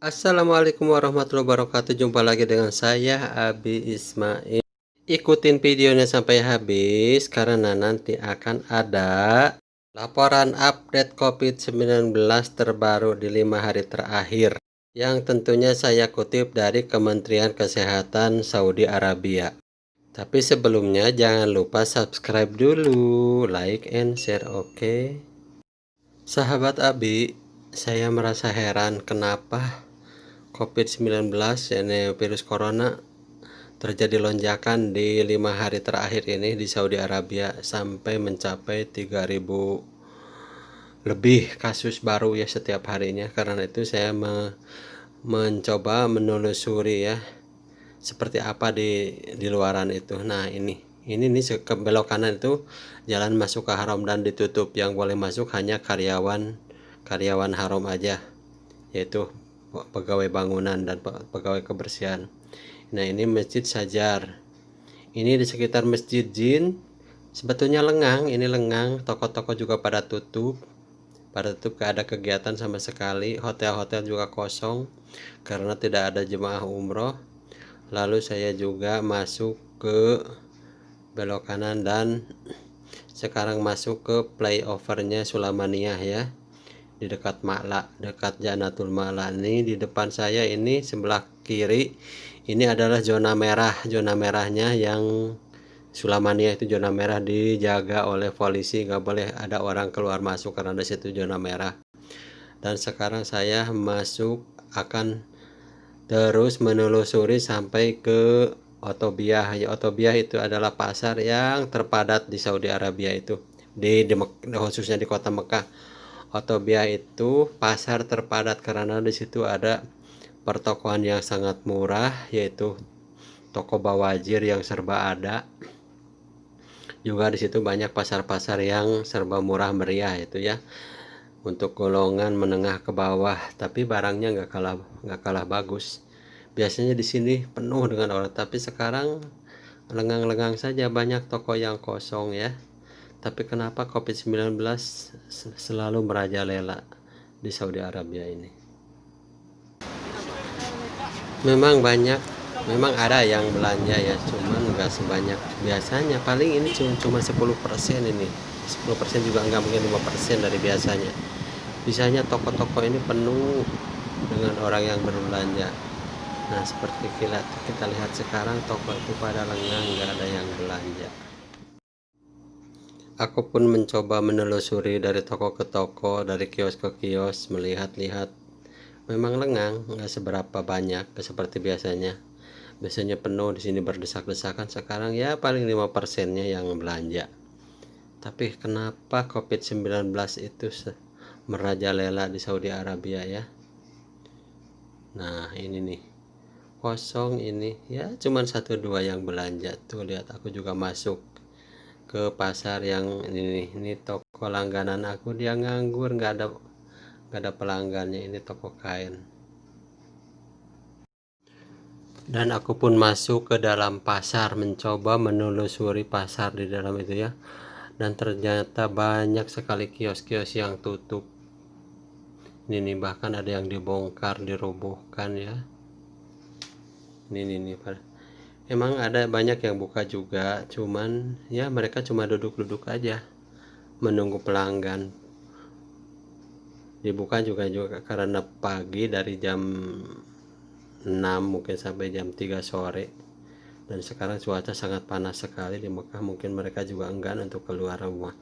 Assalamualaikum warahmatullahi wabarakatuh. Jumpa lagi dengan saya Abi Ismail. Ikutin videonya sampai habis karena nanti akan ada laporan update COVID-19 terbaru di 5 hari terakhir, yang tentunya saya kutip dari Kementerian Kesehatan Saudi Arabia. Tapi sebelumnya jangan lupa subscribe dulu, like and share, oke? Sahabat Abi, saya merasa heran kenapa COVID-19 ini virus corona terjadi lonjakan di 5 hari terakhir ini di Saudi Arabia sampai mencapai 3.000 lebih kasus baru ya setiap harinya. Karena itu saya mencoba menelusuri ya seperti apa di luaran itu. Nah, ini nih ke belok kanan itu jalan masuk ke haram dan ditutup, yang boleh masuk hanya karyawan haram aja, yaitu pegawai bangunan dan pegawai kebersihan. Nah, ini Masjid Sajar. Ini di sekitar Masjid Jin sebetulnya lengang, ini lengang, toko-toko juga pada tutup. Gak ada kegiatan sama sekali. Hotel-hotel juga kosong karena tidak ada jemaah umroh. Lalu saya juga masuk ke belok kanan dan sekarang masuk ke flyovernya Sulamaniyah ya, di dekat Ma'la, dekat Janatul Ma'la. Ini di depan saya ini sebelah kiri ini adalah zona merah. Zona merahnya yang Sulamaniyah itu zona merah, dijaga oleh polisi, nggak boleh ada orang keluar masuk karena di situ zona merah. Dan sekarang saya masuk, akan terus menelusuri sampai ke Otobiyah. Ya, Otobiyah itu adalah pasar yang terpadat di Saudi Arabia itu, khususnya di kota Mekah. Otobiyah itu pasar terpadat karena di situ ada pertokoan yang sangat murah, yaitu toko bawajir yang serba ada. Juga di situ banyak pasar-pasar yang serba murah meriah itu ya, untuk golongan menengah ke bawah, tapi barangnya nggak kalah bagus. Biasanya di sini penuh dengan orang, tapi sekarang lengang-lengang saja, banyak toko yang kosong ya. Tapi kenapa COVID-19 selalu merajalela di Saudi Arabia ini? Memang ada yang belanja ya, cuman nggak sebanyak biasanya. Paling ini cuma 10% ini. 10% juga nggak, mungkin 5% dari biasanya. Biasanya toko-toko ini penuh dengan orang yang berbelanja. Nah, seperti kita lihat sekarang, toko itu pada lengang, nggak ada yang belanja. Aku pun mencoba menelusuri dari toko ke toko, dari kios ke kios, melihat-lihat. Memang lengang, nggak seberapa banyak seperti biasanya. Biasanya penuh di sini berdesak-desakan, sekarang ya paling 5%-nya yang belanja. Tapi kenapa COVID-19 itu merajalela di Saudi Arabia ya? Nah, ini nih. Kosong ini. Ya, cuman 1-2 yang belanja. Tuh, lihat, aku juga masuk ke pasar yang ini nih. Ini toko langganan aku, dia nganggur, nggak ada pelanggannya. Ini toko kain. Dan aku pun masuk ke dalam pasar, mencoba menelusuri pasar di dalam itu ya. Dan ternyata banyak sekali kios-kios yang tutup. Ini nih, bahkan ada yang dibongkar, dirobohkan ya. Ini Pak. Emang ada banyak yang buka juga, cuman ya mereka cuma duduk-duduk aja menunggu pelanggan. Dibuka juga karena pagi, dari jam 6 mungkin sampai jam 3 sore. Dan sekarang cuaca sangat panas sekali di Mekah, mungkin mereka juga enggan untuk keluar rumah.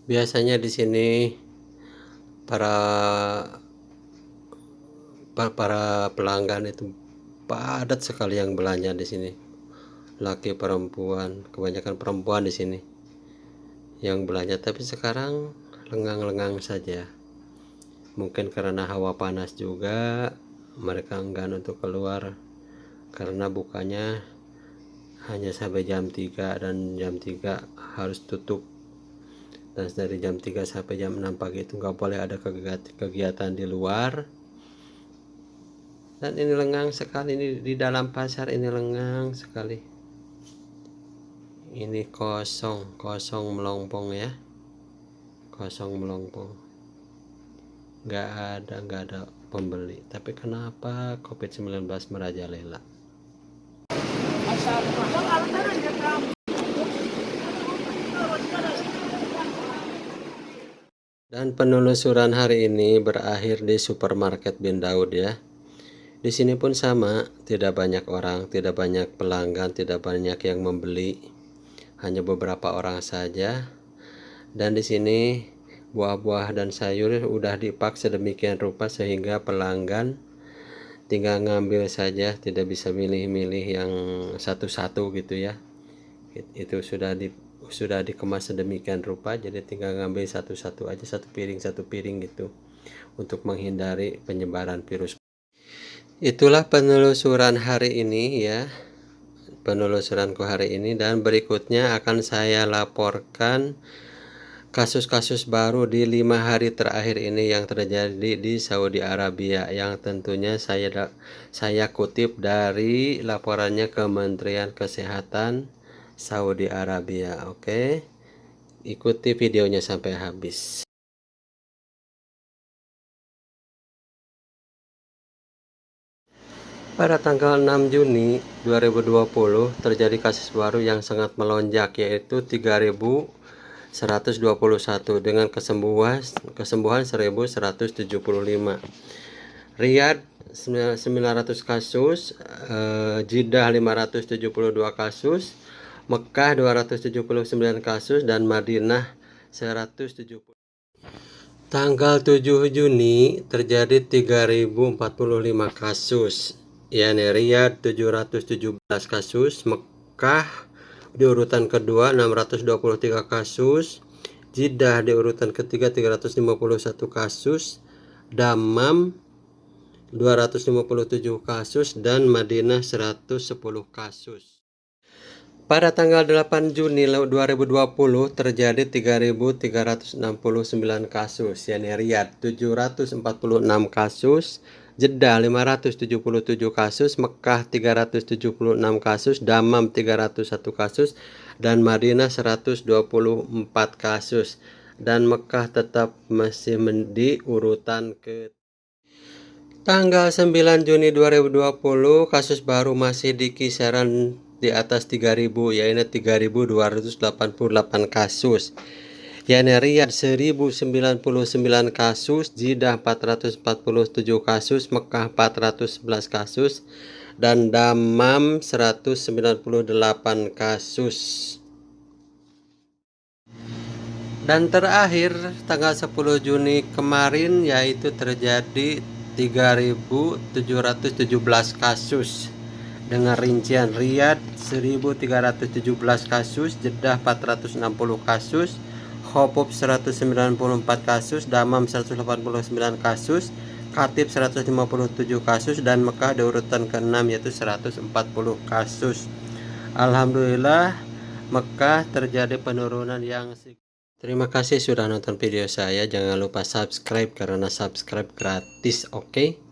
Biasanya di sini para para pelanggan itu padat sekali yang belanja di sini. Laki perempuan, kebanyakan perempuan di sini yang belanja. Tapi sekarang lengang-lengang saja. Mungkin karena hawa panas juga, mereka enggan untuk keluar karena bukanya hanya sampai jam 3 dan jam 3 harus tutup. Dan dari jam 3 sampai jam 6 pagi itu nggak boleh ada kegiatan di luar. Dan ini lengang sekali, ini di dalam pasar ini lengang sekali. Ini kosong melompong ya, kosong melompong. nggak ada pembeli. Tapi kenapa COVID-19 merajalela? Dan penelusuran hari ini berakhir di supermarket Bin Daud ya. Di sini pun sama, tidak banyak orang, tidak banyak pelanggan, tidak banyak yang membeli, hanya beberapa orang saja. Dan di sini buah-buah dan sayur udah dipak sedemikian rupa sehingga pelanggan tinggal ngambil saja, tidak bisa milih-milih yang satu-satu gitu ya. Itu sudah dikemas sedemikian rupa, jadi tinggal ngambil satu-satu aja, satu piring gitu, untuk menghindari penyebaran virus. Itulah penelusuran hari ini ya, penelusuranku hari ini, dan berikutnya akan saya laporkan kasus-kasus baru di 5 hari terakhir ini yang terjadi di Saudi Arabia, yang tentunya saya kutip dari laporannya Kementerian Kesehatan Saudi Arabia. Oke, ikuti videonya sampai habis. Pada tanggal 6 Juni 2020 terjadi kasus baru yang sangat melonjak, yaitu 3.121 dengan kesembuhan 1.175. Riyadh 900 kasus, Jeddah 572 kasus, Mekah 279 kasus, dan Madinah 170. Tanggal 7 Juni terjadi 3.045 kasus, yakni Riyadh 717 kasus, Mekah di urutan kedua 623 kasus, Jeddah di urutan ketiga 351 kasus, Dammam 257 kasus, dan Madinah 110 kasus. Pada tanggal 8 Juni 2020 terjadi 3.369 kasus, yakni Riyadh 746 kasus, Jeddah 577 kasus, Mekah 376 kasus, Dammam 301 kasus, dan Madinah 124 kasus. Dan Mekah tetap masih di urutan ke. Tanggal 9 Juni 2020 kasus baru masih di kisaran di atas 3.000, yaitu 3.288 kasus. yakni Riyadh 1099 kasus, Jeddah 447 kasus, Mekah 411 kasus, dan Dammam 198 kasus. Dan terakhir tanggal 10 Juni kemarin, yaitu terjadi 3.717 kasus dengan rincian Riyadh 1.317 kasus, Jeddah 460 kasus, Khobab 194 kasus, Dammam 189 kasus, Khatib 157 kasus, dan Mekah di urutan ke-6 yaitu 140 kasus. Alhamdulillah, Mekah terjadi penurunan yang signifikan. Terima kasih sudah nonton video saya. Jangan lupa subscribe karena subscribe gratis, oke?